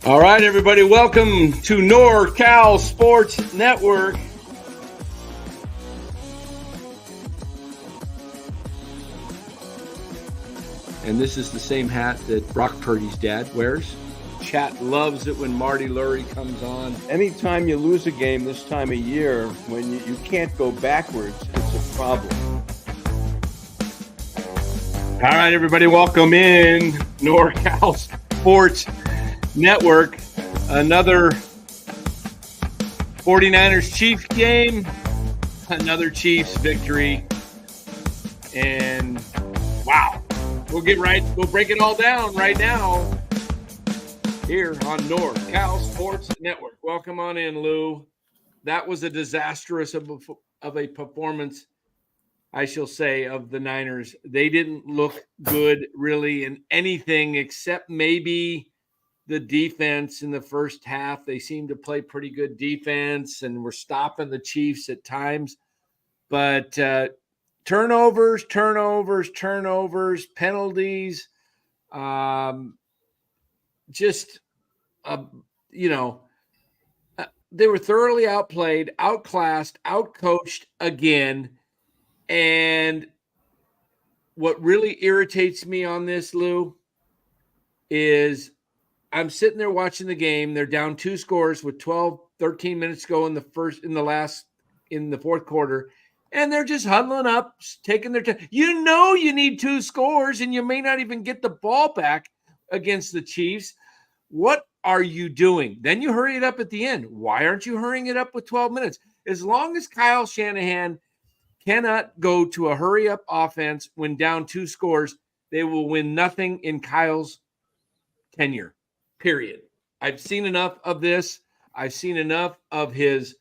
All right, everybody, welcome to NorCal Sports Network. And this is the same hat that Brock Purdy's dad wears. Chat loves it when Marty Lurie comes on. Anytime you lose a game this time of year, when you can't go backwards, it's a problem. All right, everybody, welcome in NorCal Sports Network. Another 49ers Chiefs game, another Chiefs victory. And wow, we'll break it all down right now here on NorCal Sports Network. Welcome on in, Lou. That was a disastrous of a performance, I shall say, of the Niners. They didn't look good really in anything except maybe the defense in the first half. They seemed to play pretty good defense and were stopping the Chiefs at times. But turnovers, penalties, they were thoroughly outplayed, outclassed, outcoached again. And what really irritates me on this, Lou, is I'm sitting there watching the game. They're down 2 scores with 13 minutes to go in the fourth quarter. And they're just huddling up, taking their time. You know you need 2 scores, and you may not even get the ball back against the Chiefs. What are you doing? Then you hurry it up at the end. Why aren't you hurrying it up with 12 minutes? As long as Kyle Shanahan cannot go to a hurry-up offense when down 2 scores, they will win nothing in Kyle's tenure, period. I've seen enough of this. I've seen enough of his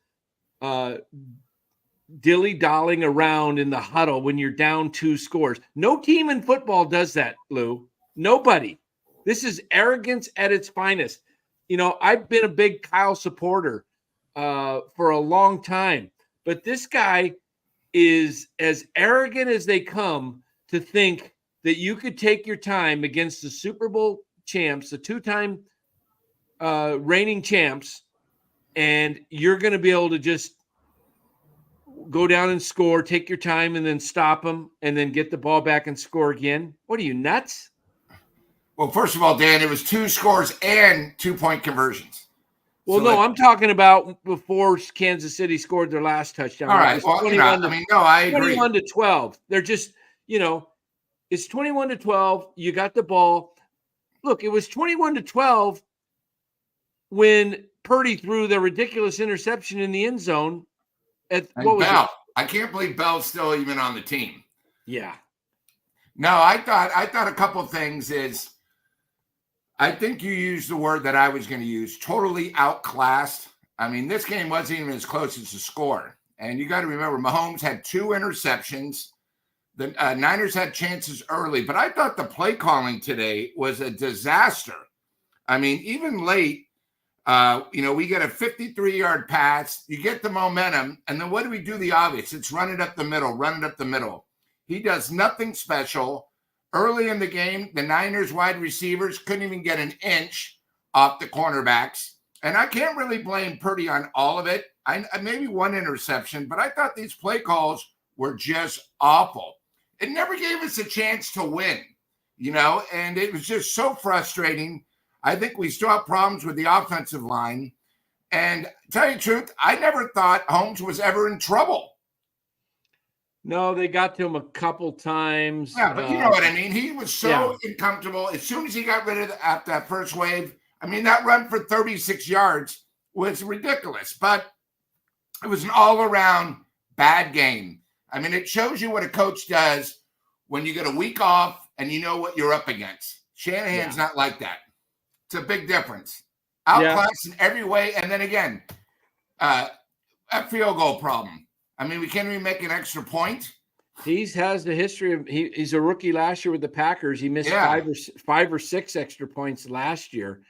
dilly-dallying around in the huddle when you're down 2 scores. No team in football does that, Lou. Nobody. This is arrogance at its finest. You know, I've been a big Kyle supporter for a long time, but this guy is as arrogant as they come to think that you could take your time against the Super Bowl champs, the 2-time reigning champs, and you're going to be able to just go down and score, take your time, and then stop them, and then get the ball back and score again. What are you, nuts? Well, first of all, Dan, it was 2 scores and 2-point conversions. Well, so I'm talking about before Kansas City scored their last touchdown. All right. Well, I agree. 21-12. They're just, it's 21-12. You got the ball. Look, it was 21-12 when Purdy threw the ridiculous interception in the end zone. Bell. I can't believe Bell's still even on the team. Yeah. No, I thought a couple of things is, I think you used the word that I was going to use, totally outclassed. I mean, this game wasn't even as close as the score. And you got to remember, Mahomes had 2 interceptions. The Niners had chances early, but I thought the play calling today was a disaster. I mean, even late, we get a 53-yard pass, you get the momentum, and then what do we do? The obvious. It's run it up the middle. He does nothing special. Early in the game, the Niners wide receivers couldn't even get an inch off the cornerbacks. And I can't really blame Purdy on all of it. Maybe 1 interception, but I thought these play calls were just awful. It never gave us a chance to win, and it was just so frustrating. I think we still have problems with the offensive line. And to tell you the truth, I never thought Holmes was ever in trouble. No, they got to him a couple times. Yeah, but you know what I mean. He was so uncomfortable. As soon as he got rid of that first wave, I mean, that run for 36 yards was ridiculous. But it was an all-around bad game. I mean, it shows you what a coach does when you get a week off and you know what you're up against. Shanahan's not like that. It's a big difference. Outclassed in every way. And then again, a field goal problem. I mean, we can't even make an extra point. He has the history of he's a rookie last year with the Packers. He missed 5 or 6 extra points last year.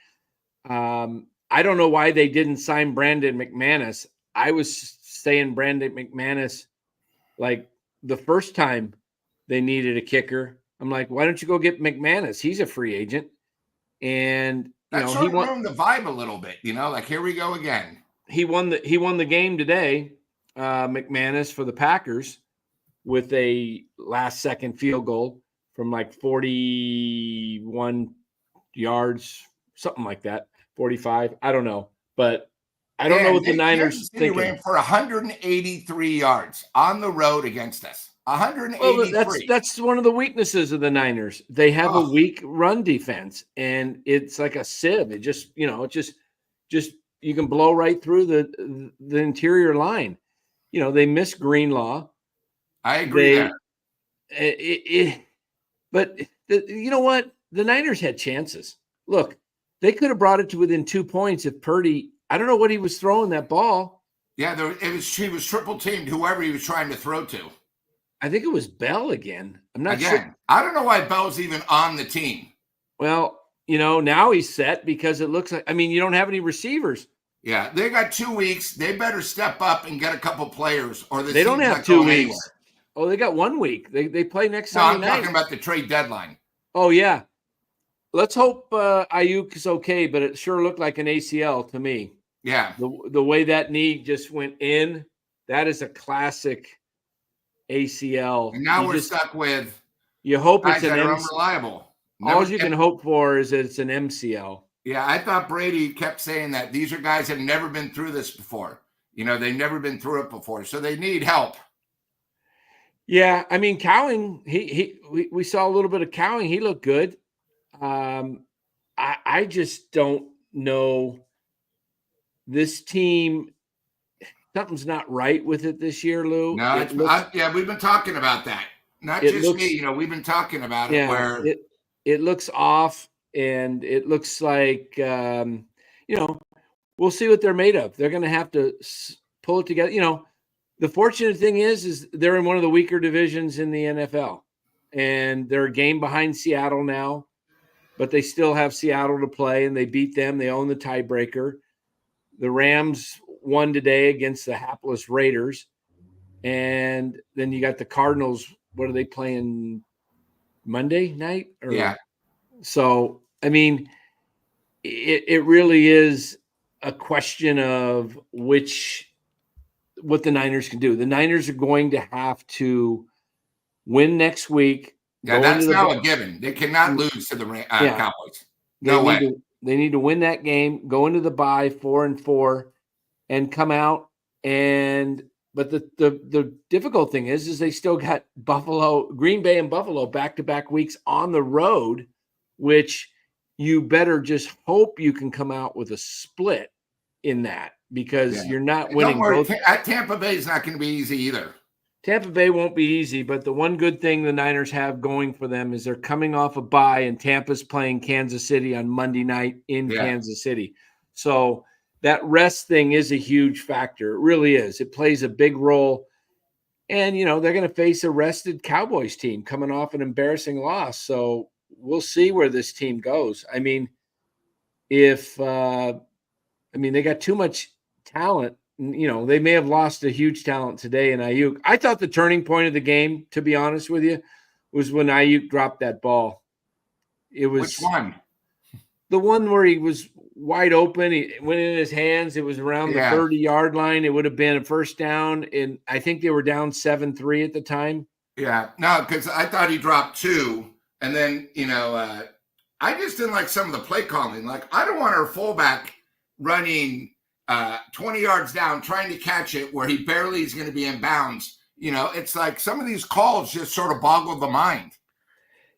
I don't know why they didn't sign Brandon McManus. I was saying Brandon McManus like the first time they needed a kicker. I'm like, why don't you go get McManus? He's a free agent. And That he sort of won. ruined the vibe a little bit, like here we go again. He won the game today, McManus for the Packers, with a last-second field goal from like 41 yards, something like that, 45. I don't know, but I don't know what the Niners Kansas City thinking. ran for 183 yards on the road against us. 183. Well, that's one of the weaknesses of the Niners. They have a weak run defense, and it's like a sieve. It just you can blow right through the interior line. They miss Greenlaw. I agree there. But you know what? The Niners had chances. Look, they could have brought it to within 2 points if Purdy. I don't know what he was throwing that ball. Yeah, he was triple teamed. Whoever he was trying to throw to. I think it was Bell again. I'm not sure. I don't know why Bell's even on the team. Well, now he's set because it looks like. I mean, you don't have any receivers. Yeah, they got 2 weeks. They better step up and get a couple players, or they don't have 2 weeks. Anywhere. Oh, they got 1 week. They play next Sunday night. I'm talking about the trade deadline. Oh yeah, let's hope Ayuk is okay, but it sure looked like an ACL to me. Yeah, the way that knee just went in, that is a classic ACL. And now we're stuck with. You hope guys it's an that are unreliable. All you can hope for is that it's an MCL. Yeah, I thought Brady kept saying that these are guys that have never been through this before. They've never been through it before, so they need help. Yeah, I mean, Cowing, we saw a little bit of Cowing. He looked good. I just don't know. This team, something's not right with it this year, Lou. No, we've been talking about that. Not just me. We've been talking about it. Where it looks off, and it looks like we'll see what they're made of. They're going to have to pull it together. The fortunate thing is they're in one of the weaker divisions in the NFL, and they're a game behind Seattle now, but they still have Seattle to play, and they beat them. They own the tiebreaker. The Rams won today against the hapless Raiders, and then you got the Cardinals. What are they playing Monday night? Yeah. So, I mean, it really is a question of what the Niners can do. The Niners are going to have to win next week. Yeah, that's now a given. They cannot lose to the Cowboys. No way. They need to win that game, go into the bye 4-4, and come out. But the difficult thing is they still got Green Bay and Buffalo back-to-back weeks on the road, which you better just hope you can come out with a split in that, because you're not winning. Don't worry, Tampa Bay is not going to be easy either. Tampa Bay won't be easy, but the one good thing the Niners have going for them is they're coming off a bye, and Tampa's playing Kansas City on Monday night in Kansas City. So that rest thing is a huge factor. It really is. It plays a big role. And, they're going to face a rested Cowboys team coming off an embarrassing loss. So we'll see where this team goes. I mean, they got too much talent. They may have lost a huge talent today in Ayuk. I thought the turning point of the game, to be honest with you, was when Ayuk dropped that ball. It was which one? The one where he was wide open. He went in his hands. It was around the 30-yard line. It would have been a first down, and I think they were down 7-3 at the time. Yeah, no, because I thought he dropped 2, and then I just didn't like some of the play calling. Like, I don't want our fullback running 20 yards down, trying to catch it where he barely is going to be in bounds. It's like some of these calls just sort of boggle the mind.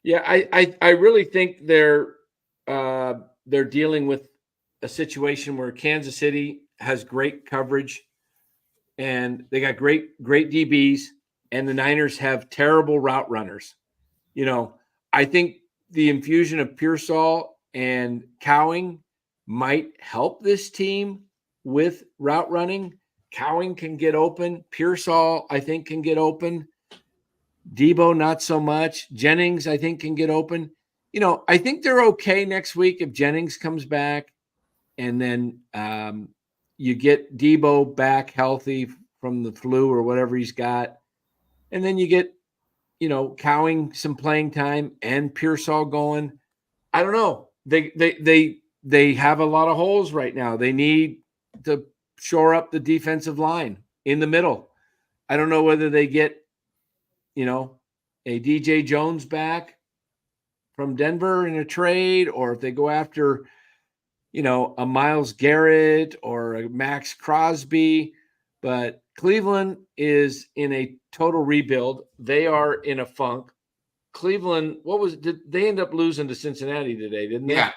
Yeah, I really think they're dealing with a situation where Kansas City has great coverage, and they got great DBs, and the Niners have terrible route runners. I think the infusion of Pearsall and Cowing might help this team with route running. Cowing can get open. Pearsall, I think, can get open. Debo, not so much. Jennings, I think, can get open. I think they're okay next week if Jennings comes back, and then you get Debo back healthy from the flu or whatever he's got. And then you get, Cowing some playing time and Pearsall going. I don't know. They they have a lot of holes right now. They need to shore up the defensive line in the middle. I don't know whether they get, a DJ Jones back from Denver in a trade, or if they go after, a Myles Garrett or a Max Crosby. But Cleveland is in a total rebuild. They are in a funk. Cleveland, did they end up losing to Cincinnati today, didn't they? Yeah.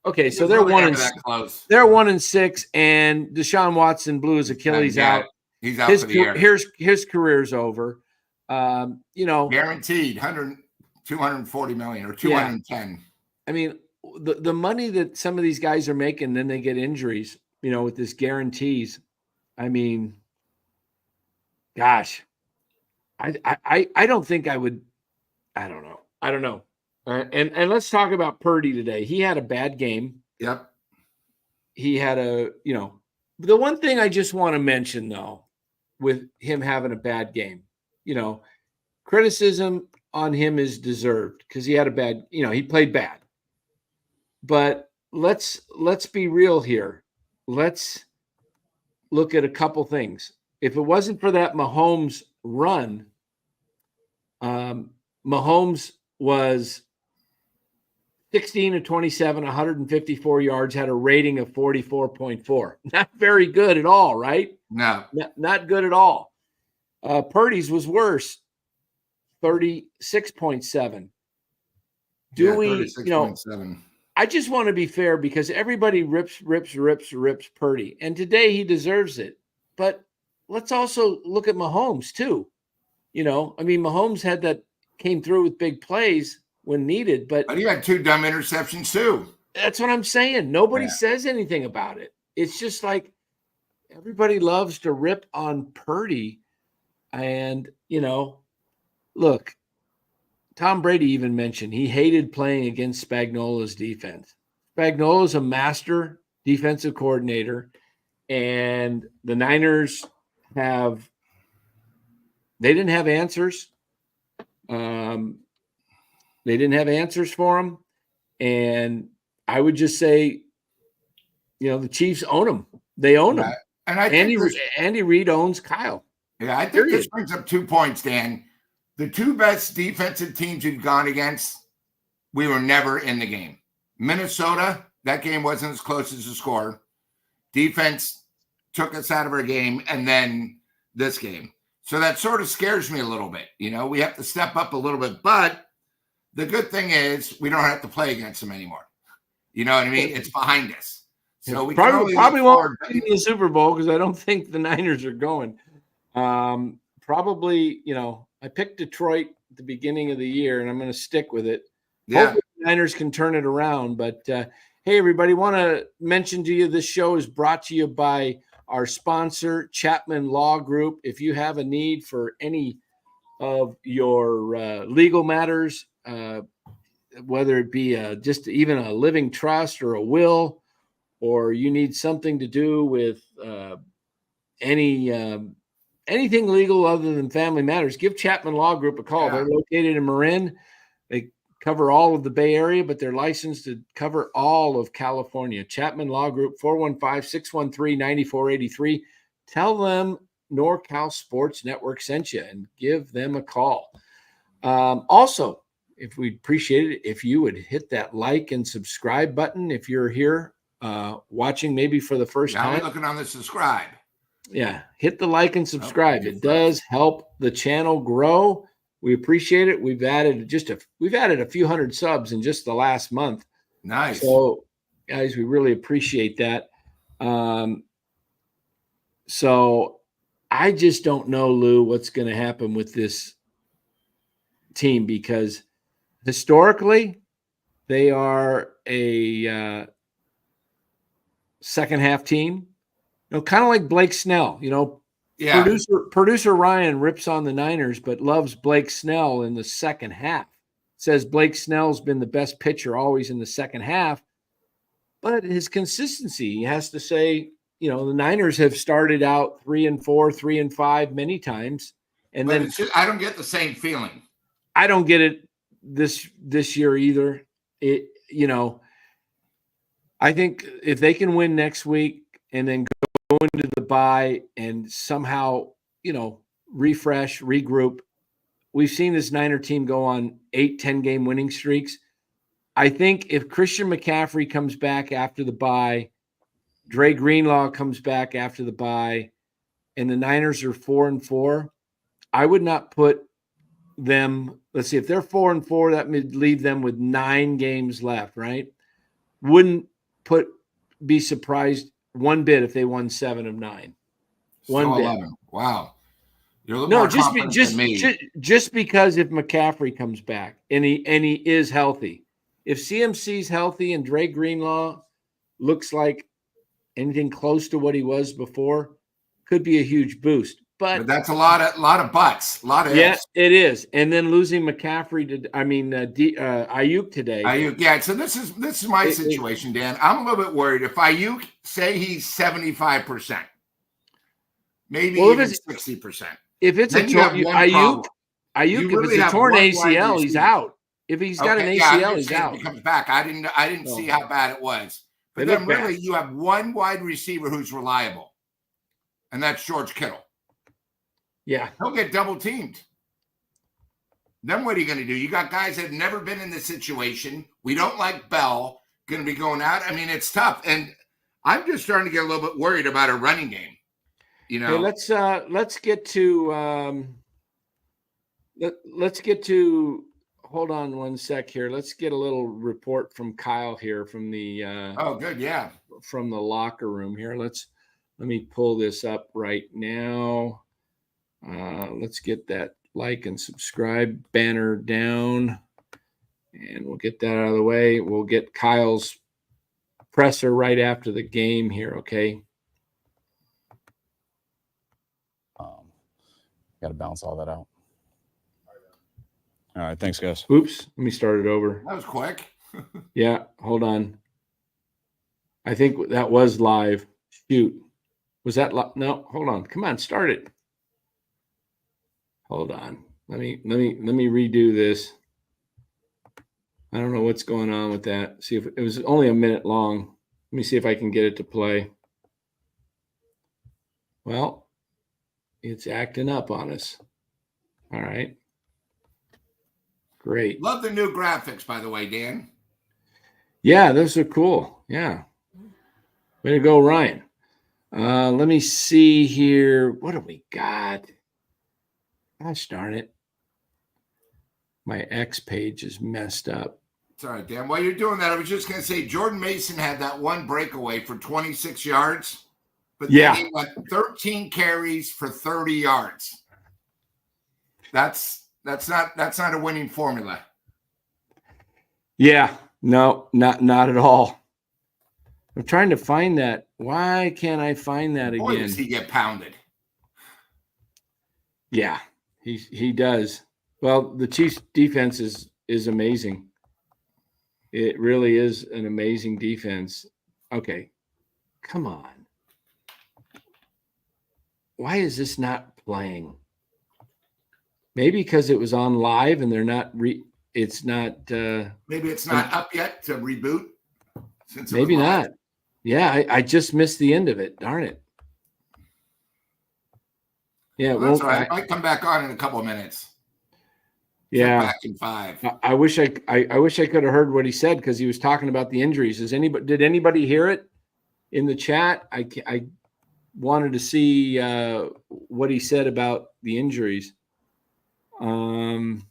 Okay, so they're really close. They're 1-6, and Deshaun Watson blew his Achilles out. He's out for the year. His career's over. Guaranteed 240 million or 210. I mean, the money that some of these guys are making, then they get injuries, with this guarantees. I mean, gosh, I don't think I would. I don't know. And let's talk about Purdy today. He had a bad game. Yep. He had the one thing I just want to mention, though, with him having a bad game, criticism on him is deserved because he had a bad, he played bad. But let's be real here. Let's look at a couple things. If it wasn't for that Mahomes run, Mahomes was 16 of 27, 154 yards, had a rating of 44.4. Not very good at all, right? No. Not good at all. Purdy's was worse, 36.7. Do we, 36.7. I just want to be fair because everybody rips Purdy. And today he deserves it. But let's also look at Mahomes too. Mahomes came through with big plays when needed, but he had 2 dumb interceptions too. That's what I'm saying. Nobody says anything about it. It's just like everybody loves to rip on Purdy. And, look, Tom Brady even mentioned he hated playing against Spagnuolo's defense. Spagnuolo's a master defensive coordinator, and the Niners they didn't have answers. They didn't have answers for him. And I would just say, the Chiefs own him. They own him. And I think Andy Reid owns Kyle. Yeah, I think this brings up 2 points, Dan. The 2 best defensive teams we've gone against, we were never in the game. Minnesota, that game wasn't as close as the score. Defense took us out of our game, and then this game. So that sort of scares me a little bit. We have to step up a little bit. But the good thing is we don't have to play against them anymore. You know what I mean? It's behind us. So we probably won't be in the Super Bowl because I don't think the Niners are going. Probably, I picked Detroit at the beginning of the year, and I'm going to stick with it. Yeah. Hopefully the Niners can turn it around. But, hey, everybody, want to mention to you this show is brought to you by our sponsor, Chapman Law Group. If you have a need for any of your legal matters, whether it be just even a living trust or a will, or you need something to do with anything legal other than family matters, give Chapman Law Group a call. Yeah. They're located in Marin. They cover all of the Bay Area, but they're licensed to cover all of California. Chapman Law Group, 415-613-9483. Tell them NorCal Sports Network sent you and give them a call. Also, if we'd appreciate it if you would hit that like and subscribe button if you're here watching maybe for the first time. Now we're looking on the subscribe. Yeah, hit the like and subscribe. It does help the channel grow. We appreciate it. We've added a few hundred subs in just the last month. Nice. So, guys, we really appreciate that. So I just don't know, Lou, what's going to happen with this team because historically they are a second half team. Kind of like Blake Snell, Yeah. Producer Ryan rips on the Niners, but loves Blake Snell in the second half. Says Blake Snell's been the best pitcher always in the second half, but his consistency, he has to say, the Niners have started out 3-4, 3-5 many times, and but then I don't get the same feeling. I don't get it this year either. I think if they can win next week and then go into the bye and somehow, refresh, regroup. We've seen this Niner team go on 8-10 game winning streaks. I think if Christian McCaffrey comes back after the bye, Dre Greenlaw comes back after the bye, and the Niners are 4-4, I would not put them. Let's see, if they're 4-4, that would leave them with 9 games left, right? Wouldn't be surprised one bit if they won 7 of 9. One bit. 11. Wow. You're a little more confident than me. Just because if McCaffrey comes back and he is healthy, if CMC's healthy and Dre Greenlaw looks like anything close to what he was before, could be a huge boost. But that's a lot of buts, a lot of yeah, ifs. it is. And then losing McCaffrey Ayuk today. Ayuk, yeah. So this is my situation, Dan. I'm a little bit worried if Ayuk, say he's 75%, maybe even 60%. If it's a Ayuk, if it's a torn ACL, he's out. If he's got an ACL, he's out. He comes back. I didn't see how bad it was. But then really, you have one wide receiver who's reliable, and that's George Kittle. Yeah, he'll get double teamed. Then what are you going to do? You got guys that have never been in this situation. We don't like Bell going to be going out. I mean, it's tough, and I'm just starting to get a little bit worried about a running game. Hey, let's get to hold on one sec here. Let's get a little report from Kyle here from the from the locker room here. Let me pull this up right now. Let's get that like and subscribe banner down, and we'll get that out of the way. We'll get Kyle's presser right after the game here. Okay. Got to balance all that out. All right. Thanks, guys. Oops. Let me start it over. That was quick. Yeah. Hold on. I think that was live. Shoot. Was that no? Hold on. Come on. Start it. Hold on. Let me redo this. I don't know what's going on with that. See if it was only a minute long. Let me see if I can get it to play. Well, it's acting up on us. All right. Great. Love the new graphics, by the way, Dan. Yeah, those are cool. Yeah. Way to go, Ryan. Let me see here. What do we got? Gosh darn it. My X page is messed up. Sorry, Dan. While you're doing that, I was just going to say Jordan Mason had that one breakaway for 26 yards. But then he went 13 carries for 30 yards. That's not a winning formula. Yeah, no, not at all. I'm trying to find that. Why can't I find that again? Boy, does he get pounded. Yeah, he does. Well, the Chiefs' defense is amazing. It really is an amazing defense. Okay, come on. Why is this not playing? Maybe because it was on live and they're not it's not maybe it's not up yet to reboot. Maybe not. Yeah, I just missed the end of it. Darn it. Yeah, well, that's all right. I might come back on in a couple of minutes. Yeah. Back in 5. I wish I could have heard what he said because he was talking about the injuries. Did anybody hear it in the chat? I wanted to see what he said about the injuries. And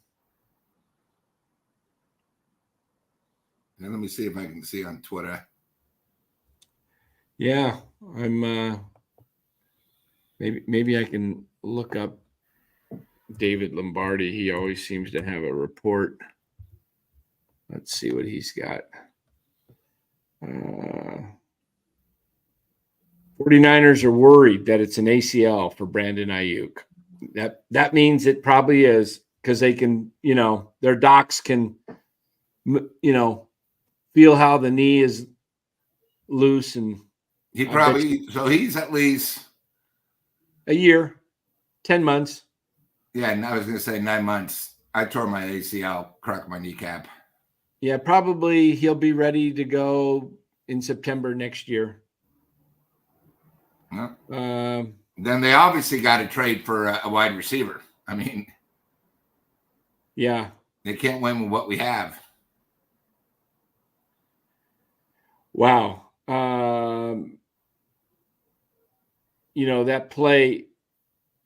let me see if I can see on Twitter. Yeah, I'm maybe I can look up David Lombardi. He always seems to have a report. Let's see what he's got. 49ers are worried that it's an ACL for Brandon Ayuk. That means it probably is because they can, their docs can, feel how the knee is loose. And he's at least a year, 10 months. Yeah, and I was going to say 9 months. I tore my ACL, cracked my kneecap. Yeah, probably he'll be ready to go in September next year. Yeah. Then they obviously got to trade for a wide receiver. I mean, yeah, they can't win with what we have. wow. That play,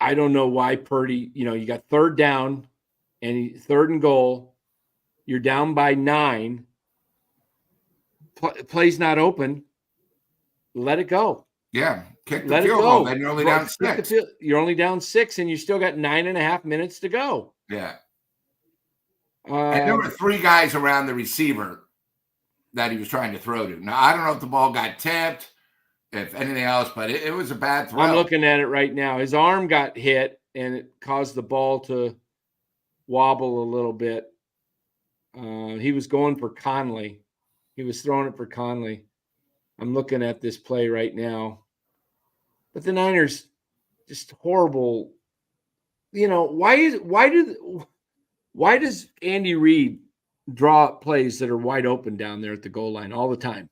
I don't know why Purdy, you got third down and third and goal. You're down by 9. Play's not open. Let it go. Yeah. Kick the Let it field go. goal. Then you're only down 6. You're only down 6, and you still got 9.5 minutes to go. Yeah. And there were 3 guys around the receiver that he was trying to throw to. Now, I don't know if the ball got tipped, if anything else, but it was a bad throw. I'm looking at it right now. His arm got hit, and it caused the ball to wobble a little bit. He was going for Conley. He was throwing it for Conley. I'm looking at this play right now. But the Niners, just horrible. Why does Andy Reid draw up plays that are wide open down there at the goal line all the time?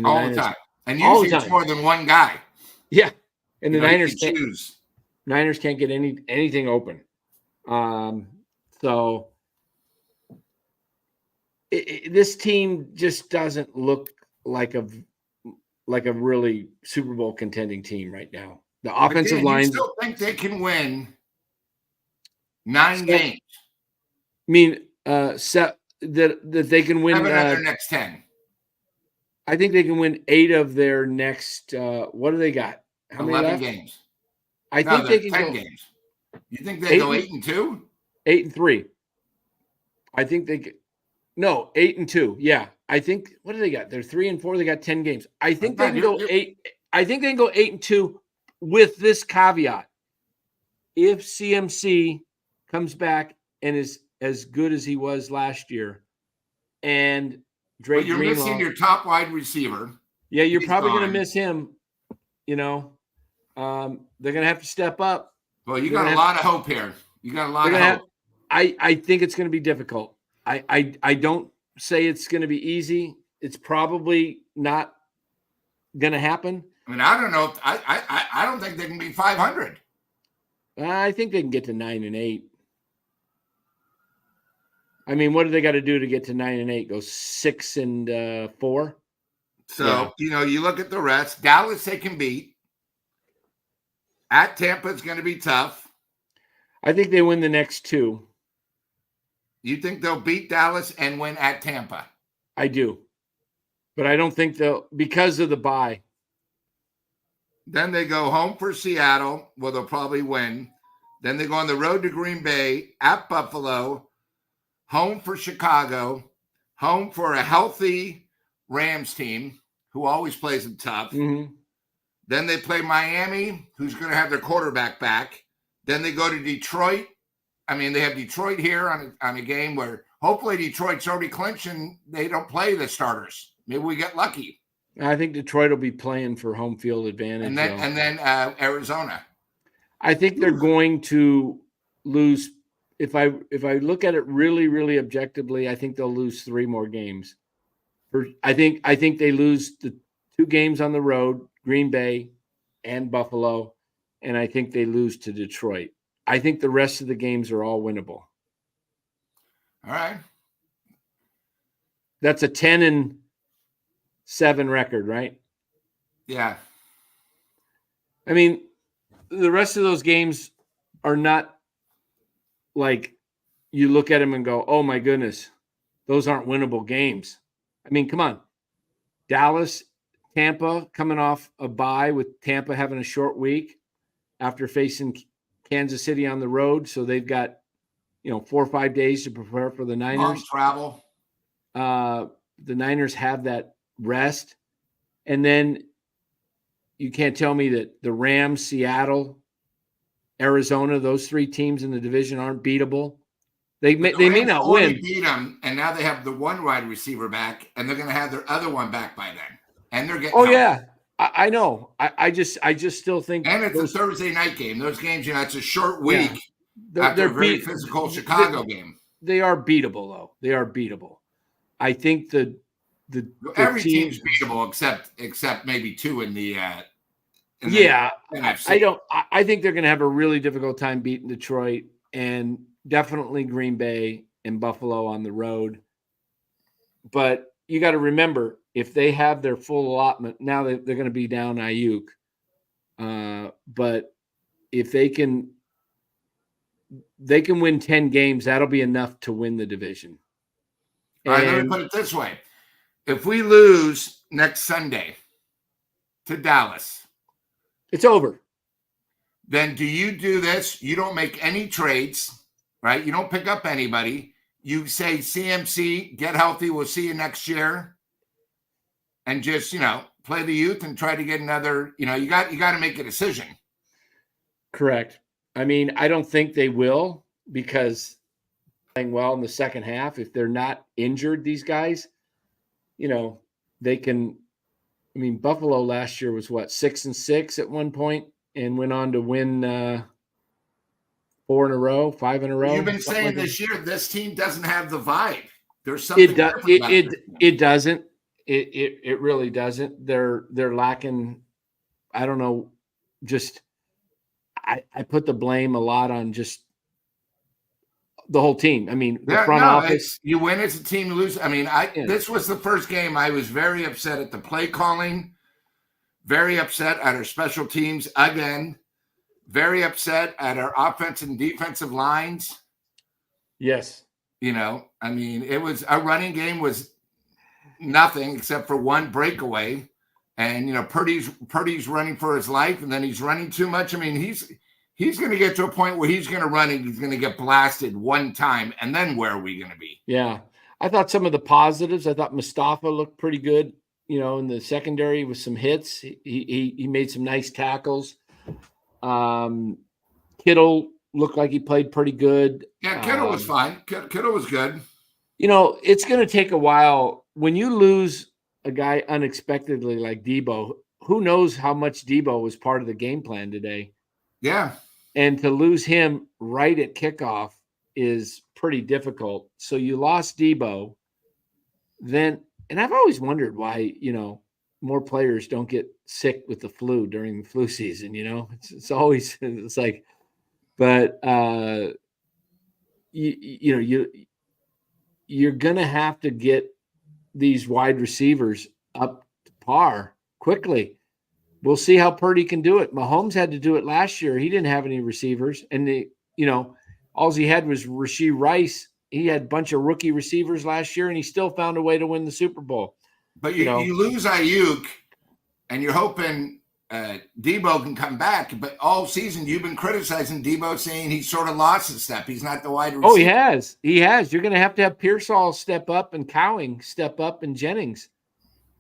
All the time. And usually it's more than one guy. Yeah. And the Niners can't get anything open. So this team just doesn't look like a really Super Bowl contending team right now. The offensive line. You still think they can win 9 games? I mean, that they can win 7 of their next 10. I think they can win 8 of their next. What do they got? How 11 many left? games. I think they can 10 go games. You think they go 8-2? 8-3. I think they could. No, 8-2. Yeah, I think. What do they got? They're 3-4. They got 10 games. I think they can go 8. I think they can go 8-2 with this caveat: if CMC comes back and is as good as he was last year, and Drake you're Greenlaw, missing your top wide receiver. Yeah, you're probably going to miss him. They're going to have to step up. Well, you got a lot of hope here. You got a lot of hope. I think it's going to be difficult. I don't say it's going to be easy. It's probably not going to happen. I mean, I don't know. I don't think they can be 500. I think they can get to 9-8. I mean, what do they got to do to get to 9-8? Go 6-4. So you look at the rest. Dallas they can beat. At Tampa it's going to be tough. I think they win the next 2. You think they'll beat Dallas and win at Tampa? I do, but I don't think they'll because of the bye. Then they go home for Seattle, where they'll probably win. Then they go on the road to Green Bay, at Buffalo, home for Chicago, home for a healthy Rams team who always plays them tough. Mm-hmm. Then they play Miami, who's going to have their quarterback back. Then they go to Detroit. I mean, they have Detroit here on a game where hopefully Detroit's already clinched and they don't play the starters. Maybe we get lucky. I think Detroit will be playing for home field advantage. And then Arizona. I think they're going to lose. If I look at it really, really objectively, I think they'll lose 3 more games. I think they lose the 2 games on the road, Green Bay and Buffalo, and I think they lose to Detroit. I think the rest of the games are all winnable. All right. That's a 10-7 record, right? Yeah. I mean, the rest of those games are not like you look at them and go, oh my goodness, those aren't winnable games. I mean, come on. Dallas, Tampa coming off a bye with Tampa having a short week after facing Kansas City on the road. So they've got, 4 or 5 days to prepare for the Niners. Long travel. The Niners have that rest. And then you can't tell me that the Rams, Seattle, Arizona, those 3 teams in the division aren't beatable. They may not win. Beat them, and now they have the 1 wide receiver back, and they're going to have their other one back by then. And they're getting. Oh yeah, I know. I just still think. And it's a Thursday night game. Those games, it's a short week after a very physical Chicago game. They are beatable, though. They are beatable. I think the Every team. team's beatable except maybe two in the NFC. I think they're going to have a really difficult time beating Detroit, and definitely Green Bay and Buffalo on the road. But you got to remember, if they have their full allotment, now they're going to be down Ayuk. But if they can win 10 games, that'll be enough to win the division. All right, let me put it this way. If we lose next Sunday to Dallas, it's over. Then do you do this? You don't make any trades, right? You don't pick up anybody. You say, CMC, get healthy. We'll see you next year. And just, play the youth and try to get another, you got to make a decision. Correct. I mean, I don't think they will, because playing well in the second half, if they're not injured, these guys, they can. I mean, Buffalo last year was 6-6 at one point and went on to win 4 in a row, 5 in a row. You've been saying this year, this team doesn't have the vibe. There's something it doesn't. It really doesn't. They're lacking. I don't know. Just I put the blame a lot on just the whole team. I mean, the front office. You win as a team, you lose. I mean, this was the first game I was very upset at the play calling, very upset at our special teams again, very upset at our offensive and defensive lines. Yes. I mean, it was our running game was nothing except for one breakaway. And, Purdy's running for his life, and then he's running too much. I mean, he's going to get to a point where he's going to run and he's going to get blasted one time. And then where are we going to be? Yeah. I thought some of the positives, I thought Mustafa looked pretty good, in the secondary with some hits. He made some nice tackles. Kittle looked like he played pretty good. Yeah, Kittle was fine. Kittle was good. It's going to take a while. When you lose a guy unexpectedly like Debo, who knows how much Debo was part of the game plan today? Yeah. And to lose him right at kickoff is pretty difficult. So you lost Debo. Then, and I've always wondered why, more players don't get sick with the flu during the flu season. It's always, it's like, but you're going to have to get these wide receivers up to par quickly. We'll see how Purdy can do it. Mahomes had to do it last year. He didn't have any receivers. And, all he had was Rashee Rice. He had a bunch of rookie receivers last year, and he still found a way to win the Super Bowl. But you lose Ayuk, and you're hoping Debo can come back. But all season, you've been criticizing Debo, saying he sort of lost a step. He's not the wide receiver. Oh, he has. You're going to have Pearsall step up and Cowing step up and Jennings.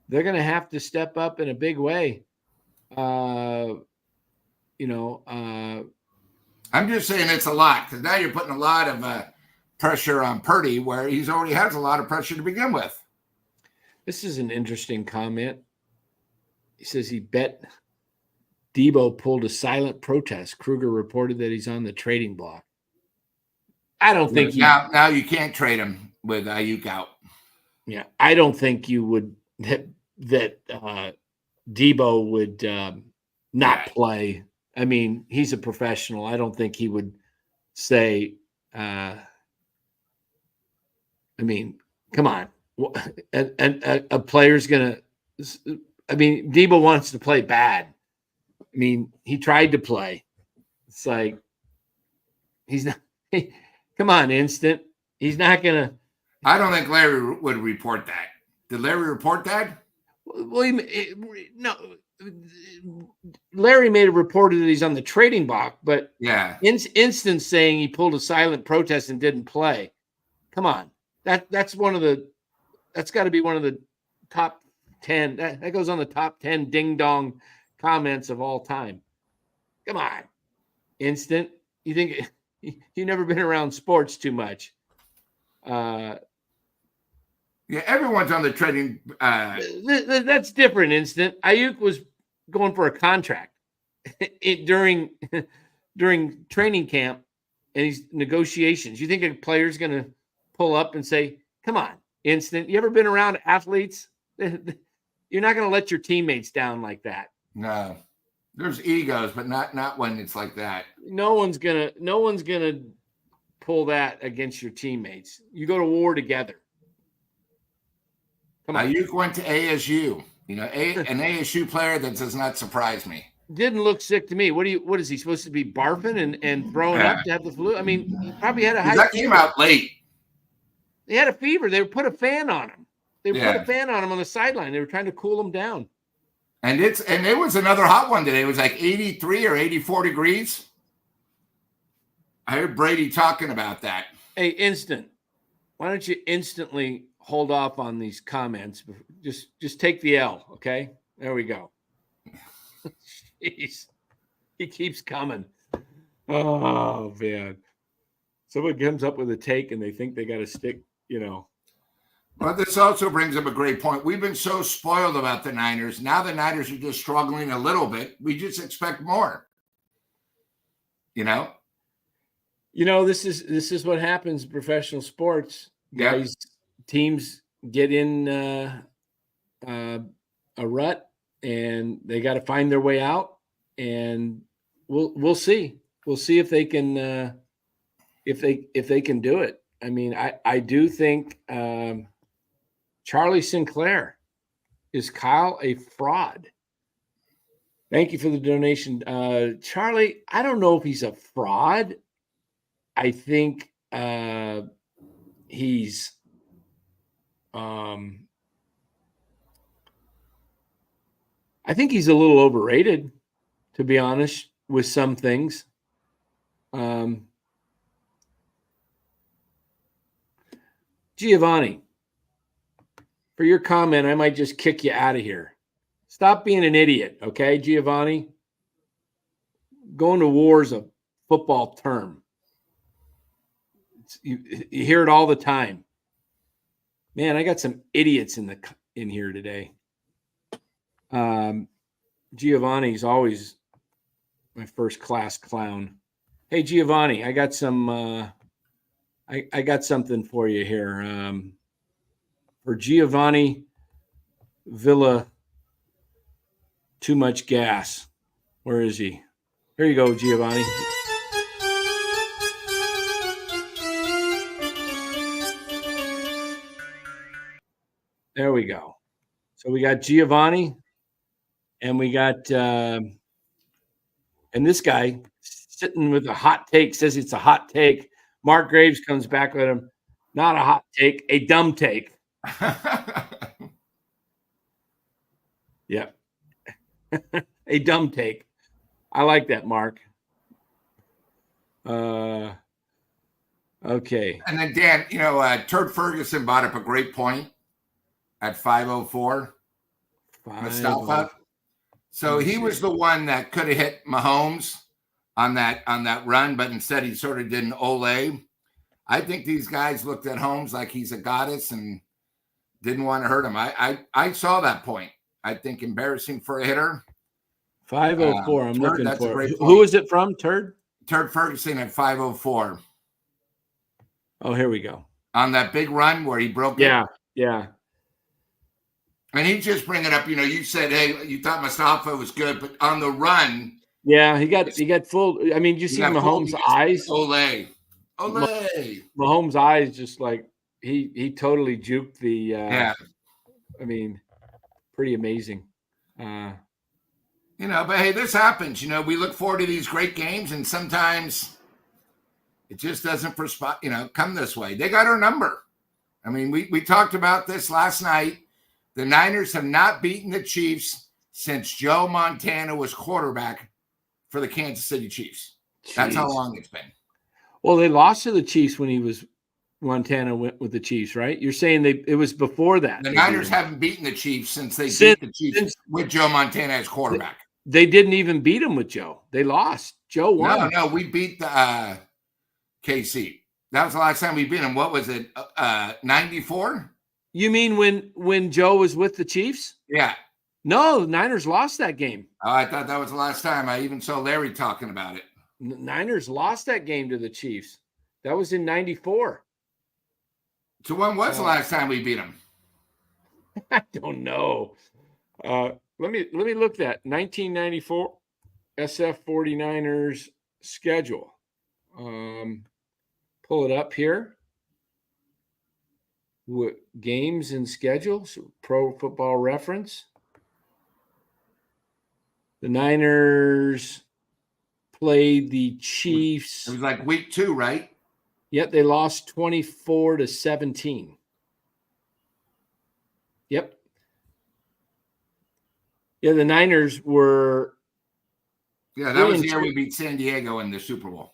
They're going to have to step up in a big way. I'm just saying it's a lot, because now you're putting a lot of pressure on Purdy, where he's already has a lot of pressure to begin with. This is an interesting comment. He says he bet Debo pulled a silent protest. Kruger reported that he's on the trading block. I don't think now you can't trade him with Ayuk out. Yeah, I don't think you would that Debo would not play. I mean, he's a professional. I don't think he would say, I mean, come on. And a player's going to, Debo wants to play bad. I mean, he tried to play. It's like, he's not, come on, instant. He's not going to. I don't think Larry would report that. Did Larry report that? Well, no. Larry made a report that he's on the trading block, but instant saying he pulled a silent protest and didn't play. Come on. That's got to be one of the top 10. That goes on the top 10 ding dong comments of all time. Come on. Instant. You think you've never been around sports too much. Everyone's on the trading. That's different, Instant. Ayuk was going for a contract during training camp and these negotiations. You think a player's going to pull up and say, come on, Instant, you ever been around athletes? You're not going to let your teammates down like that. No, there's egos, but not when it's like that. No one's gonna pull that against your teammates. You go to war together. Come on. You went to ASU. You know, an ASU player that does not surprise me. Didn't look sick to me. What is he supposed to be barfing and throwing up to have the flu? I mean, he probably had a high that fever. came out late. He had a fever. They put a fan on him. They put a fan on him on the sideline. They were trying to cool him down. And it was another hot one today. It was like 83 or 84 degrees. I heard Brady talking about that. Hey, Instant, why don't you instantly hold off on these comments? Just take the L, okay? There we go. Jeez. He keeps coming. Oh, man. Someone comes up with a take and they think they got to stick, But this also brings up a great point. We've been so spoiled about the Niners. Now the Niners are just struggling a little bit. We just expect more. This is what happens in professional sports. Yeah. Guys, teams get in a rut and they got to find their way out, and we'll see. We'll see if they can if they can do it. I mean, I do think Charlie Sinclair, is Kyle a fraud? Thank you for the donation. Charlie, I don't know if he's a fraud. I think he's I think he's a little overrated, to be honest, with some things. Giovanni, for your comment, I might just kick you out of here. Stop being an idiot, okay, Giovanni? Going to war is a football term. You hear it all the time. Man, I got some idiots in here today. Giovanni's always my first class clown. Hey, Giovanni, I got some. I got something for you here. For Giovanni Villa, too much gas. Where is he? Here you go, Giovanni. There we go. So we got Giovanni, and we got and this guy sitting with a hot take, says it's a hot take. Mark Graves comes back with him. Not a hot take, a dumb take. Yep. A dumb take. I like that, Mark. Okay. And then, Dan, Turd Ferguson brought up a great point at 5:04. Mustafa. So he was the one that could have hit Mahomes on that run, but instead he sort of did an ole. I think these guys looked at Holmes like he's a goddess and didn't want to hurt him. I saw that point. I think embarrassing for a hitter. 5:04. I'm Turd, looking for it. point. Who is it from? Turd Ferguson at 5:04. Oh, here we go. On that big run where he broke it. Yeah. And he's just bringing up, you said, hey, you thought Mustafa was good, but on the run. Yeah, he got full. I mean, you see Mahomes' eyes? Ole. Mahomes' eyes just like he totally juked the yeah. I mean, pretty amazing. But hey, this happens. We look forward to these great games, and sometimes it just doesn't come this way. They got our number. I mean, we talked about this last night. The Niners have not beaten the Chiefs since Joe Montana was quarterback for the Kansas City Chiefs. That's how long it's been. Well, they lost to the Chiefs when Montana went with the Chiefs, right? You're saying it was before that. The Niners haven't beaten the Chiefs since they beat the Chiefs with Joe Montana as quarterback. They didn't even beat him with Joe. They lost. Joe won. No, we beat the KC. That was the last time we beat him. What was it? 94? You mean when Joe was with the Chiefs? Yeah. No, the Niners lost that game. Oh, I thought that was the last time. I even saw Larry talking about it. Niners lost that game to the Chiefs. That was in 94. So when was the last time we beat them? I don't know. Let me look that 1994 SF 49ers schedule. Pull it up here. What games and schedules? Pro Football Reference. The Niners played the Chiefs. It was like week 2, right? Yep, they lost 24-17. Yep. Yeah, the Niners were. Yeah, that was the year we beat San Diego in the Super Bowl.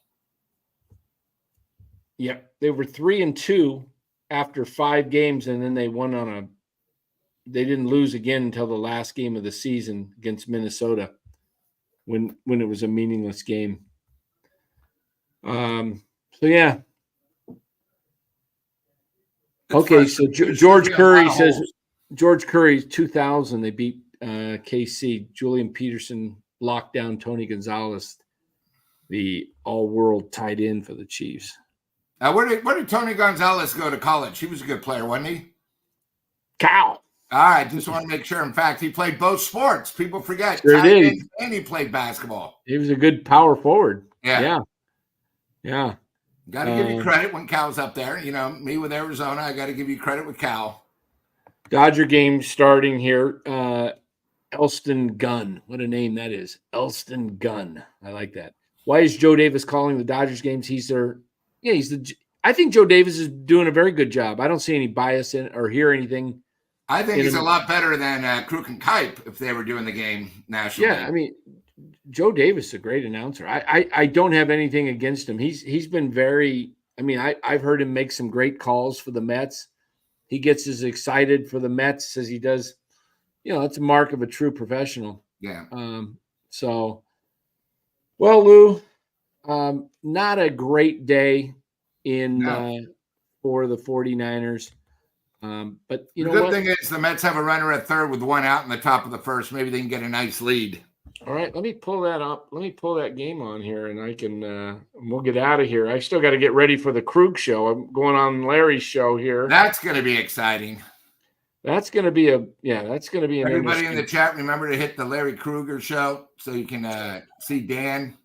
Yep, they were 3-2 after 5 games, and then they won on a. They didn't lose again until the last game of the season against Minnesota, when it was a meaningless game. So yeah. Okay, so George Curry says George Curry 2000 they beat KC. Julian Peterson locked down Tony Gonzalez, the all-world tight end for the Chiefs. Where did Tony Gonzalez go to college? He was a good player, wasn't he? Cal. All right, just want to make sure. In fact, he played both sports. People forget. Sure did. And he played basketball. He was a good power forward. Yeah. Got Got to give you credit when Cal's up there. You know, me with Arizona, I got to give you credit with Cal. Dodger game starting here. Elston Gunn. What a name that is. Elston Gunn. I like that. Why is Joe Davis calling the Dodgers games? I think Joe Davis is doing a very good job. I don't see any bias in or hear anything. I think he's a lot better than Kruk and Kipe if they were doing the game nationally. Yeah, I mean, Joe Davis is a great announcer. I don't have anything against him. He's been very. I mean, I've heard him make some great calls for the Mets. He gets as excited for the Mets as he does. You know, that's a mark of a true professional. Yeah. So, well, Lou, not a great day for the 49ers. But you know the good thing is the Mets have a runner at third with 1 out in the top of the first. Maybe they can get a nice lead. All right, let me pull that up. Let me pull that game on here, and I can. We'll get out of here. I still got to get ready for the Krug show. I'm going on Larry's show here. That's going to be exciting. That's going to be that's going to be an Everybody in the chat, remember to hit the Larry Krueger show so you can see Dan.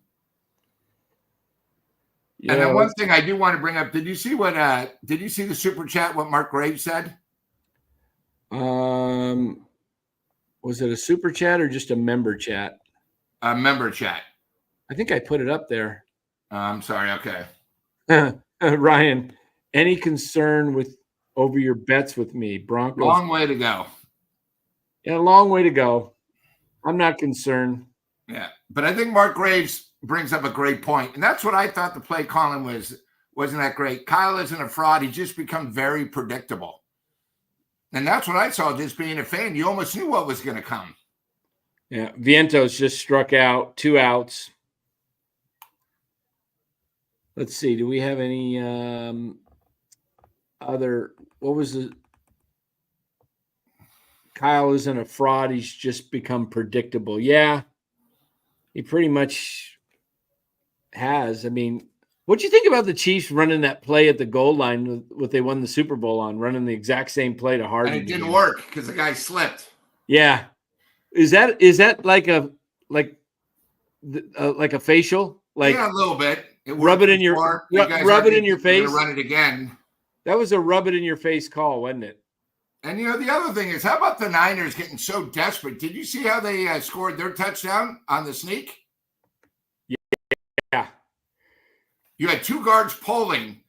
Yeah, and then one thing I do want to bring up, did you see the super chat, what Mark Graves said? Was it a super chat or just a member chat? A member chat. I think I put it up there. I'm sorry. Okay. Ryan, any concern over your bets with me? Broncos. Long way to go. Yeah, a long way to go. I'm not concerned. Yeah, but I think Mark Graves brings up a great point, and that's what I thought the play calling wasn't that great. Kyle isn't a fraud; he's just become very predictable, and that's what I saw. Just being a fan, you almost knew what was going to come. Yeah, Vientos just struck out, 2 outs. Let's see. Do we have any other? What was the? Kyle isn't a fraud; he's just become predictable. Yeah, he pretty much has. I mean, what do you think about the Chiefs running that play at the goal line with what they won the Super Bowl on, running the exact same play to Harden? And it didn't work because the guy slipped. Yeah. Is that like a facial? Like, yeah, a little bit. Rub it in your rub it in your face. Run it again. That was a rub it in your face call, wasn't it? And you know the other thing is, how about the Niners getting so desperate? Did you see how they scored their touchdown on the sneak? Yeah. You had 2 guards polling.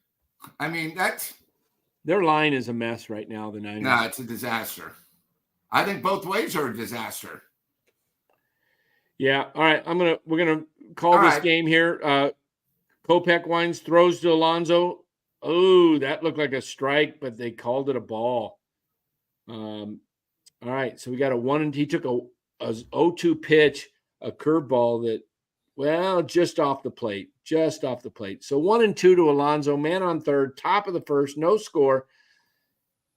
I mean, their line is a mess right now. The Niners. No, it's a disaster. I think both ways are a disaster. Yeah. All right. We're gonna call this game here. Kopech Wines throws to Alonso. Oh, that looked like a strike, but they called it a ball. All right. So we got a 1-2. He took a 0-2 pitch, a curveball that, just off the plate. So 1-2 to Alonso, man on third, top of the first, no score.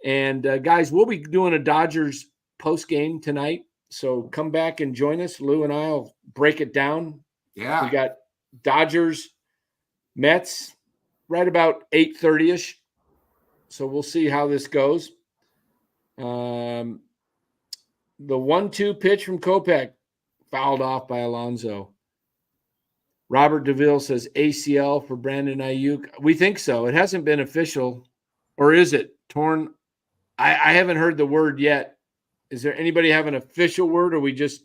And guys, we'll be doing a Dodgers post game tonight. So come back and join us. Lou and I'll break it down. Yeah. We got Dodgers, Mets, right about 8:30ish. So we'll see how this goes. The 1-2 pitch from Kopech fouled off by Alonso. Robert DeVille says ACL for Brandon Ayuk. We think so. It hasn't been official, or is it torn? I haven't heard the word yet. Is there anybody have an official word, or we just,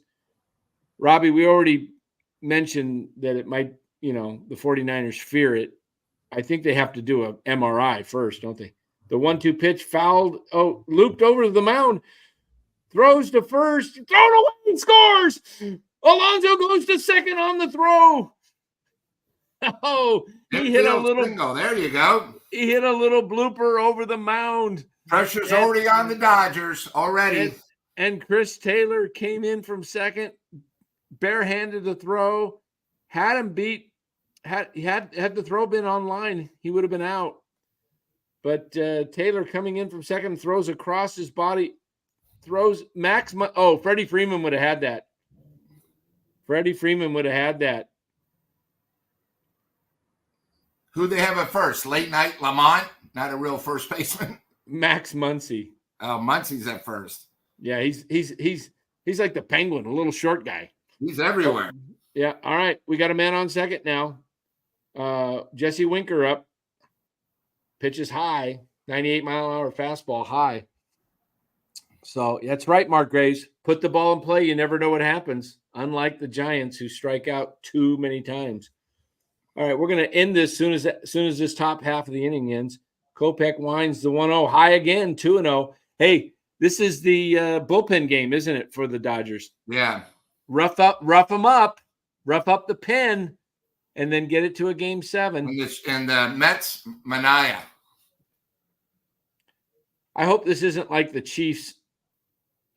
Robbie, we already mentioned that it might, the 49ers fear it. I think they have to do a MRI first, don't they? The 1-2 pitch fouled. Oh, looped over to the mound. Throws to first. Thrown away and scores. Alonso goes to second on the throw. Oh, he hit a little single. There you go. He hit a little blooper over the mound. Pressure's already on the Dodgers already. And Chris Taylor came in from second, barehanded the throw, had him beat. Had the throw been online, he would have been out. But Taylor coming in from second throws across his body, throws Freddie Freeman would have had that. Freddie Freeman would have had that. Who they have at first? Late night Lamont, not a real first baseman. Max Muncy. Oh, Muncy's at first. Yeah, he's like the Penguin, a little short guy. He's everywhere. Yeah. All right, we got a man on second now. Jesse Winker up. Pitches high, 98-mile-an-hour fastball high. So that's right, Mark Graves. Put the ball in play. You never know what happens. Unlike the Giants, who strike out too many times. All right, we're going to end this soon as this top half of the inning ends. Kopech winds the 1-0 high again, 2-0. Hey, this is the bullpen game, isn't it, for the Dodgers? Yeah. Rough them up, rough up the pen, and then get it to a game 7. And the Mets, Mania. I hope this isn't like the Chiefs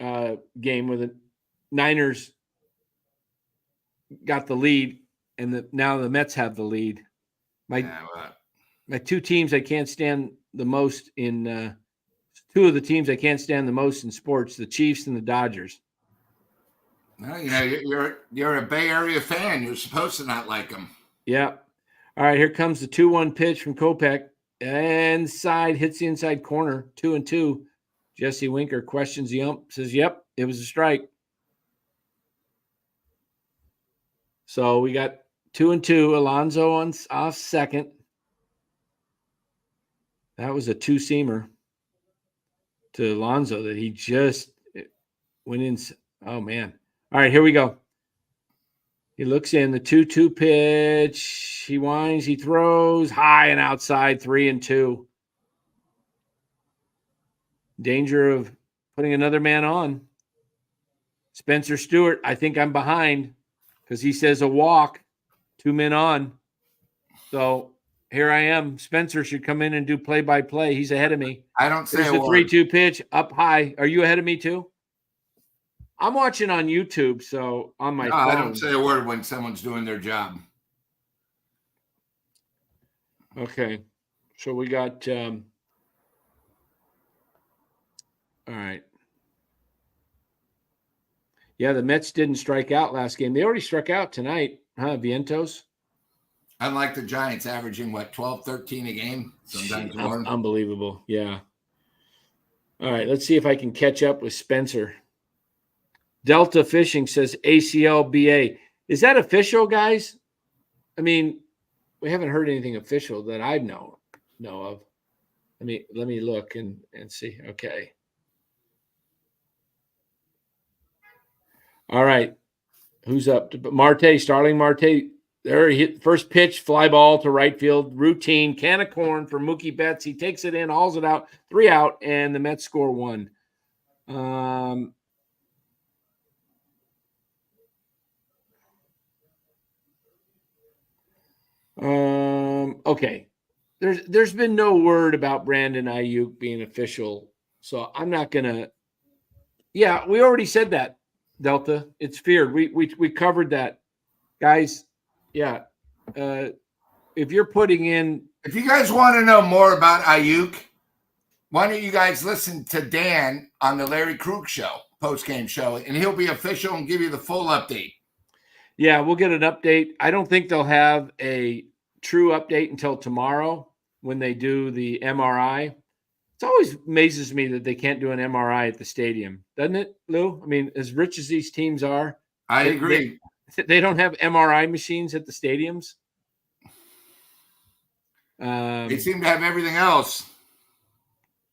game where the Niners got the lead and now the Mets have the lead. My two teams I can't stand the most in two of the teams I can't stand the most in sports, the Chiefs and the Dodgers. Well, you're a Bay Area fan. You're supposed to not like them. Yeah. All right, here comes the 2-1 pitch from Kopech. Inside, hits the inside corner, 2-2. Jesse Winker questions the ump, says, yep, it was a strike. So we got 2-2. Alonso off second. That was a two-seamer to Alonso that he just went in. Oh, man. All right, here we go. He looks in the 2-2 pitch. He winds, he throws high and outside, 3-2. Danger of putting another man on. Spencer Stewart, I think I'm behind because he says a walk, 2 men on. So here I am. Spencer should come in and do play-by-play. He's ahead of me. I don't say There's a 3-2 pitch up high. Are you ahead of me too? I'm watching on YouTube, so on my phone. I don't say a word when someone's doing their job. Okay. So we got all right. Yeah, the Mets didn't strike out last game. They already struck out tonight, huh, Vientos? Unlike the Giants averaging, 12, 13 a game? Sometimes more. Unbelievable, yeah. All right, let's see if I can catch up with Spencer. Delta Fishing says ACLBA. Is that official, guys? I mean, we haven't heard anything official that I know of. Let me look and see. Okay. All right. Who's up? Starling Marte. There he hit first pitch, fly ball to right field, routine, can of corn for Mookie Betts. He takes it in, hauls it out, 3 out, and the Mets score 1. Okay. There's been no word about Brandon Ayuk being official, so I'm not gonna. Yeah, we already said that, Delta. It's feared. We covered that, guys. Yeah. If you're putting in, if you guys want to know more about Ayuk, why don't you guys listen to Dan on the Larry Krug show, post-game show, and he'll be official and give you the full update. Yeah, we'll get an update. I don't think they'll have a true update until tomorrow when they do the MRI. It always amazes me that they can't do an MRI at the stadium, doesn't it, Lou? I mean, as rich as these teams are, I agree. They don't have MRI machines at the stadiums. They seem to have everything else.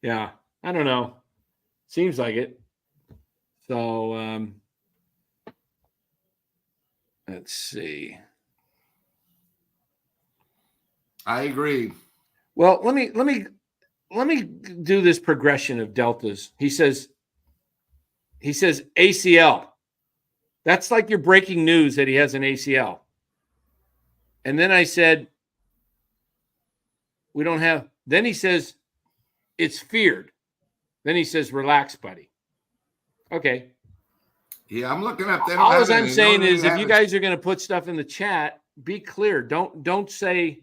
Yeah, I don't know. Seems like it. So let's see. I agree. Well, let me do this progression of deltas. He says ACL. That's like your breaking news that he has an ACL. And then I said, we don't have. Then he says, it's feared. Then he says, relax, buddy. Okay. Yeah, I'm looking up. All I'm saying is, if you guys are going to put stuff in the chat, be clear. Don't say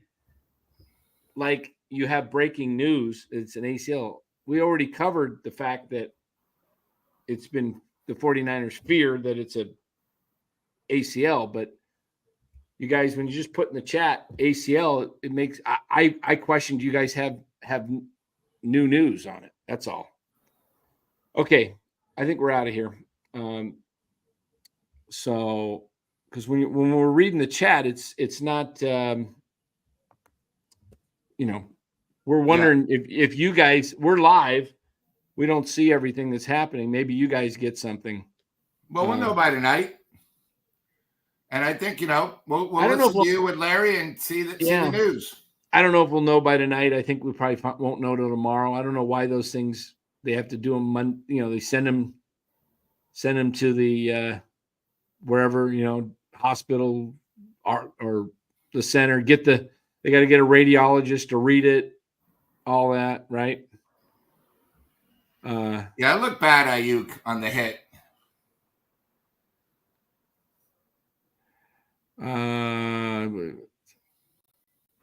like you have breaking news. It's an ACL. We already covered the fact that it's been the 49ers fear that it's a ACL, but you guys, when you just put in the chat ACL, it makes I question, do you guys have new news on it? That's all. Okay, I think we're out of here. So because when we're reading the chat, it's not we're wondering if you guys, we're live, we don't see everything that's happening. Maybe you guys get something. Well, we'll know by tonight. And I think, we'll listen to you with Larry and see the news. I don't know if we'll know by tonight. I think we probably won't know till tomorrow. I don't know why those things, they have to do them. They send them to the wherever, hospital or the center. They got to get a radiologist to read it, all that, right? Yeah, it looked bad, Ayuk, on the hit.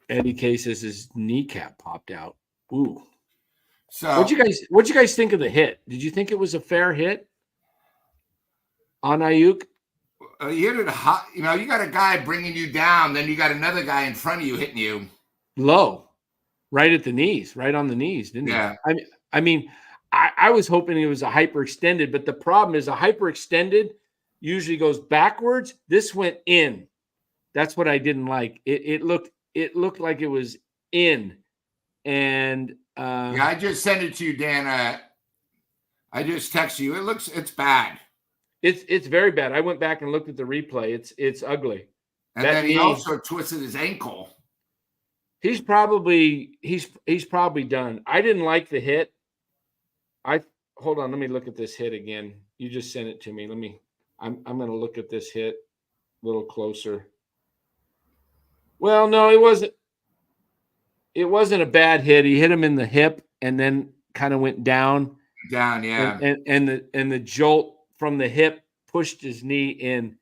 Eddie K says his kneecap popped out. Ooh. So what'd you guys think of the hit? Did you think it was a fair hit on Ayuk? You hit it hot. You got a guy bringing you down, then you got another guy in front of you hitting you low, right at the knees, right on the knees, didn't he? I mean, I was hoping it was a hyperextended, but the problem is a hyperextended usually goes backwards. This went in. That's what I didn't like. It looked like it was in, and I just sent it to you, Dan. I just texted you. It's bad. It's very bad. I went back and looked at the replay. It's ugly. And then he also twisted his ankle. He's probably done. I didn't like the hit. Hold on. Let me look at this hit again. You just sent it to me. I'm going to look at this hit a little closer. Well, no, it wasn't. It wasn't a bad hit. He hit him in the hip and then kind of went down. Down, yeah. And the jolt from the hip pushed his knee in.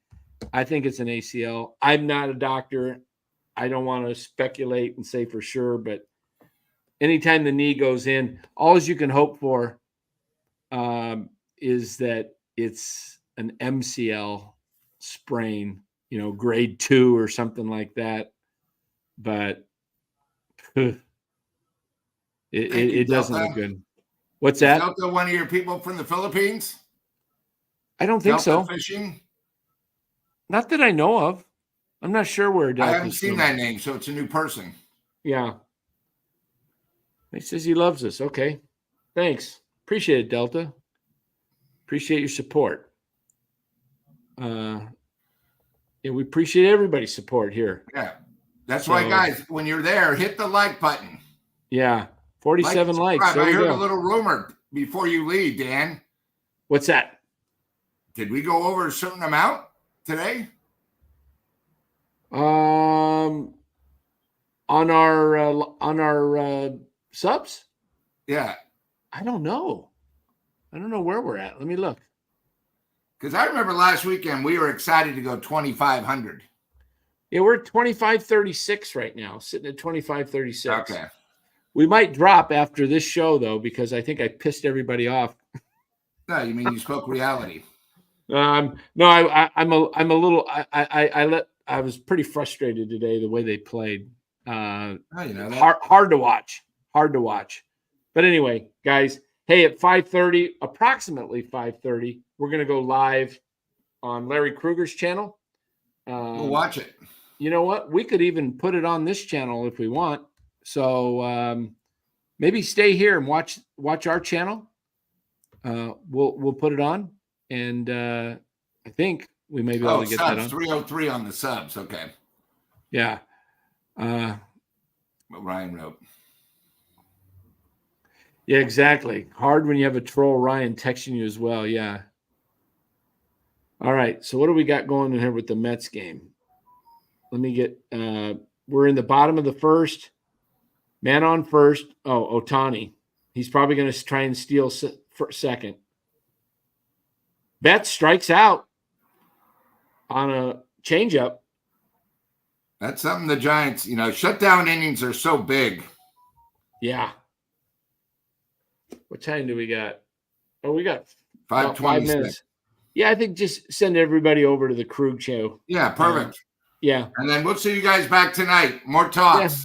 I think it's an ACL. I'm not a doctor. I don't want to speculate and say for sure, but anytime the knee goes in, all you can hope for is that it's an MCL sprain, grade 2 or something like that. But it doesn't look good. What's that? Delta, one of your people from the Philippines? I don't think so. Fishing? Not that I know of. I'm not sure where Delta's I haven't seen that name, so it's a new person. Yeah. He says he loves us. Okay. Thanks. Appreciate it, Delta. Appreciate your support. We appreciate everybody's support here. Yeah. That's why, guys, when you're there, hit the like button. Yeah. 47 likes. I heard a little rumor before you leave, Dan. What's that? Did we go over a certain amount today? On our subs? Yeah. I don't know. I don't know where we're at. Let me look. Because I remember last weekend we were excited to go 2,500. Yeah, we're at 2536 right now, sitting at 2536. Okay. We might drop after this show though, because I think I pissed everybody off. No, you mean you spoke reality? No, I'm a little. I was pretty frustrated today the way they played. Hard to watch. But anyway, guys, hey, at 5:30, approximately 5:30, we're going to go live on Larry Kruger's channel. We'll watch it. You know what? We could even put it on this channel if we want. So maybe stay here and watch our channel. We'll put it on, and I think we may be able to get subs, that on. 303 on the subs. Okay. Yeah. What Ryan wrote. Yeah, exactly. Hard when you have a troll Ryan texting you as well. Yeah. All right. So what do we got going in here with the Mets game? Let me get we're in the bottom of the first. Man on first. Oh, Ohtani. He's probably going to try and steal for second. Betts strikes out on a changeup. That's something the Giants, shutdown innings are so big. Yeah. What time do we got? Oh, we got 5 minutes. Yeah, I think just send everybody over to the Krug show. Yeah, perfect. Yeah. And then we'll see you guys back tonight. More talks.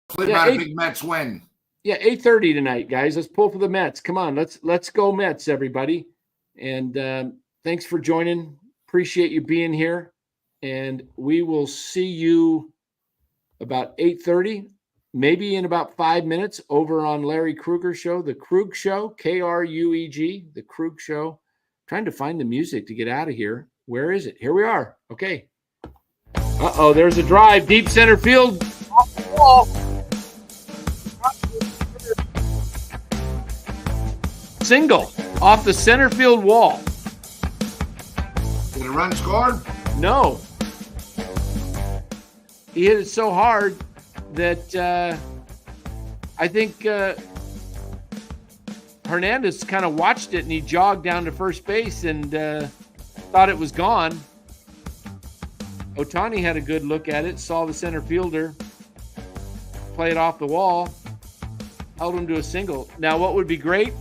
Hopefully about a big Mets win. Yeah, 8:30 tonight, guys. Let's pull for the Mets. Come on, let's go Mets, everybody. And thanks for joining. Appreciate you being here. And we will see you about 8:30, maybe in about 5 minutes, over on Larry Kruger Show, the Krug Show, Krug, the Krug Show. Trying to find the music to get out of here. Where is it? Here we are. Okay. Uh-oh, there's a drive. Deep center field. Off the wall. Single off the center field wall. Did a run score? No. He hit it so hard that I think Hernandez kind of watched it and he jogged down to first base and thought it was gone. Ohtani had a good look at it, saw the center fielder play it off the wall, held him to a single. Now, what would be great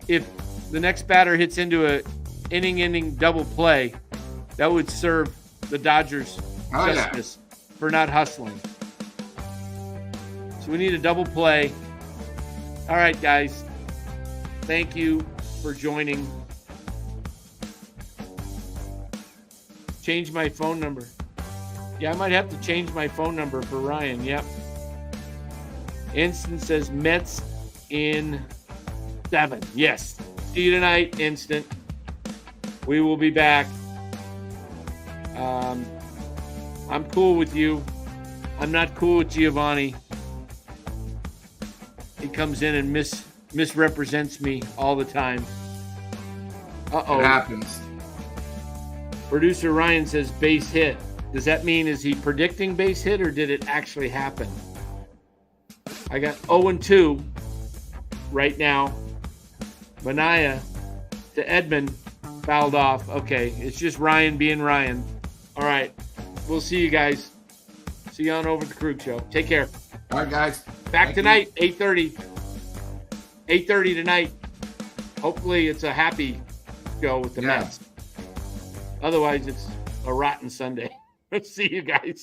if the next batter hits into a inning double play? That would serve the Dodgers justice for not hustling. So we need a double play. All right, guys. Thank you for joining. Change my phone number. Yeah, I might have to change my phone number for Ryan. Yep. Instant says Mets in 7. Yes. See you tonight, Instant. We will be back. I'm cool with you. I'm not cool with Giovanni. He comes in and misrepresents me all the time. Uh-oh. It happens. Producer Ryan says base hit. Does that mean is he predicting base hit or did it actually happen? I got 0-2 right now. Manaya to Edmund fouled off. Okay, it's just Ryan being Ryan. All right, we'll see you guys. See you on over at the Krug Show. Take care. All right, guys. Back tonight, 8:30. 8:30 tonight. Hopefully it's a happy show with the Mets. Otherwise, it's a rotten Sunday. See you guys.